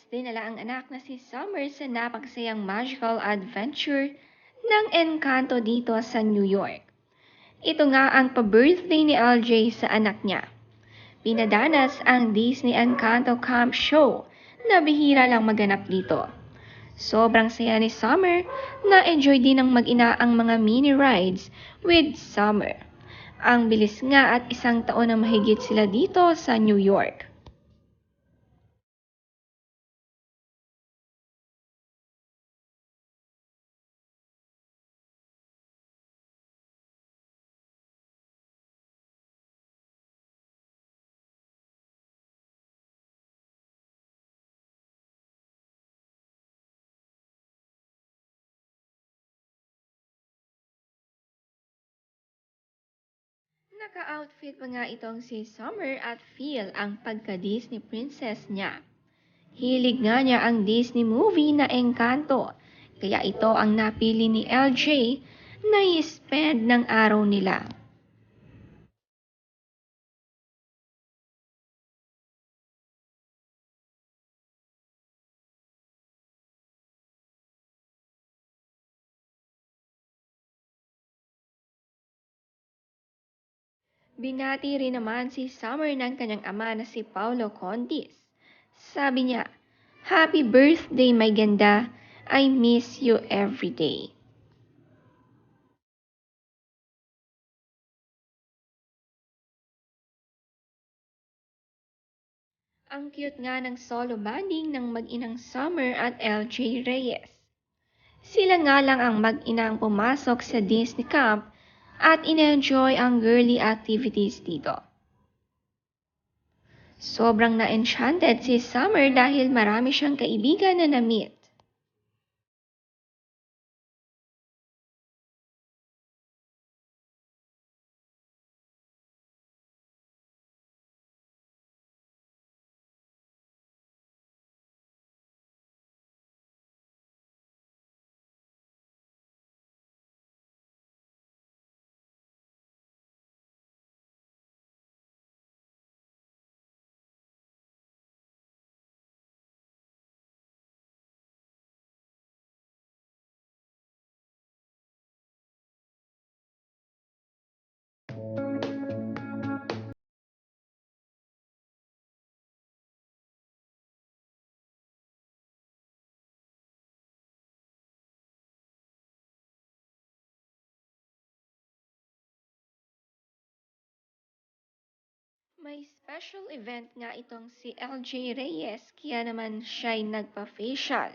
dinala ang anak na si Summer sa napakasayang magical adventure ng Encanto dito sa New York. Ito nga ang pa-birthday ni LJ sa anak niya. Pinadanas ang Disney Encanto Camp Show na bihira lang maganap dito. Sobrang saya ni Summer na enjoy din ng mag-ina ang mga mini rides with Summer. Ang bilis nga at isang taon na mahigit sila dito sa New York. Naka-outfit pa nga itong si Summer at feel ang pagka-Disney princess niya. Hilig nga niya ang Disney movie na Encanto, kaya ito ang napili ni LJ na i-spend ng araw nila. Binati rin naman si Summer ng kanyang ama na si Paolo Contis. Sabi niya, "Happy birthday, my ganda. I miss you every day." Ang cute nga ng solo bonding ng mag-inang Summer at LJ Reyes. Sila nga lang ang mag-inang pumasok sa Disney Camp at in-enjoy ang girly activities dito. Sobrang na-enchanted si Summer dahil marami siyang kaibigan na na-meet. May special event nga itong si LJ Reyes kaya naman siya'y nagpa-facial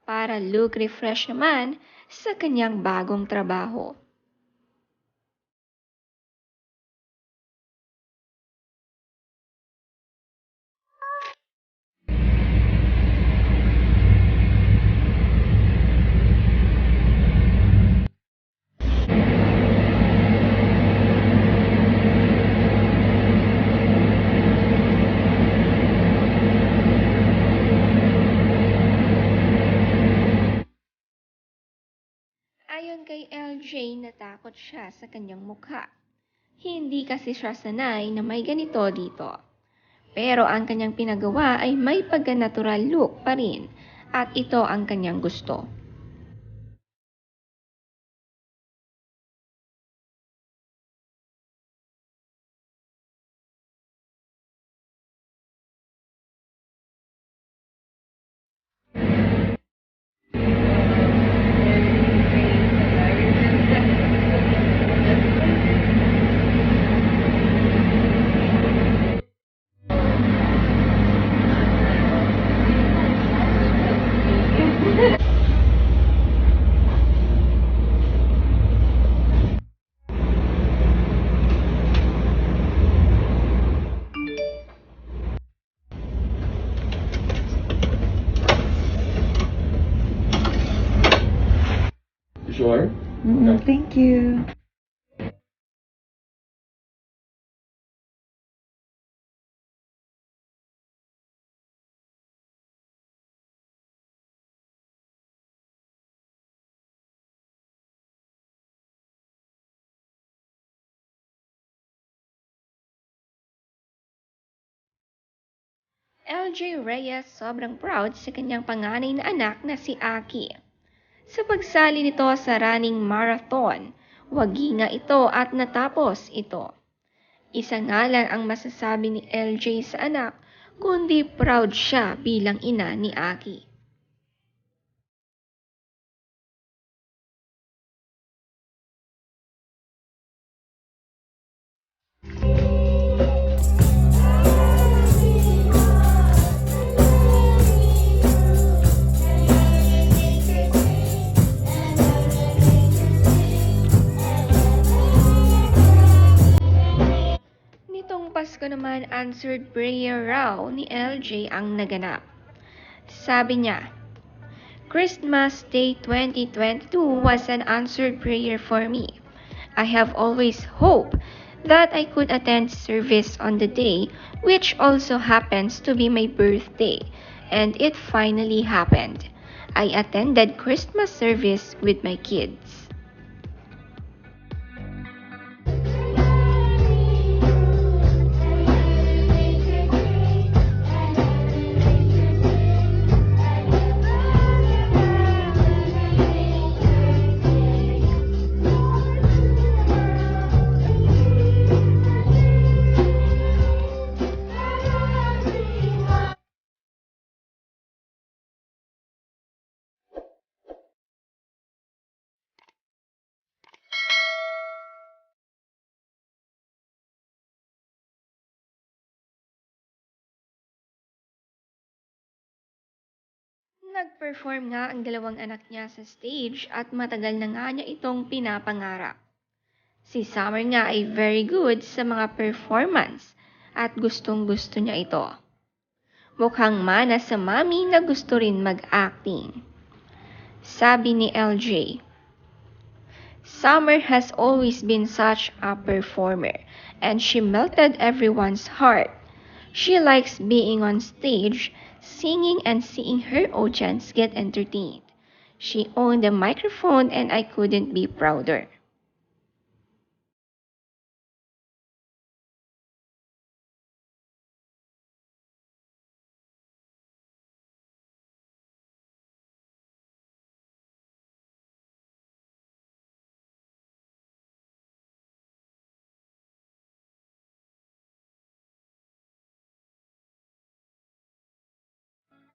para look refresh naman sa kanyang bagong trabaho. Ayon kay LJ, natakot siya sa kanyang mukha. Hindi kasi siya sanay na may ganito dito. Pero ang kanyang pinagawa ay may pagka-natural look pa rin at ito ang kanyang gusto. Sure? Thank you. LJ Reyes sobrang proud sa kanyang panganay na anak na si Aki. Sa pagsali nito sa running marathon, wagi nga ito at natapos ito. Isa nga lang ang masasabi ni LJ sa anak, kundi proud siya bilang ina ni Aki. Nitong Pasko naman answered prayer raw ni LJ ang naganap. Sabi niya, Christmas Day 2022 was an answered prayer for me. I have always hoped that I could attend service on the day, which also happens to be my birthday, and it finally happened. I attended Christmas service with my kids. Nag-perform nga ang dalawang anak niya sa stage at matagal na nga niya itong pinapangarap. Si Summer nga ay very good sa mga performance at gustong-gusto niya ito. Mukhang mana sa mami na gusto rin mag-acting. Sabi ni LJ, Summer has always been such a performer and she melted everyone's heart. She likes being on stage, singing and seeing her audience get entertained. She owned the microphone and I couldn't be prouder.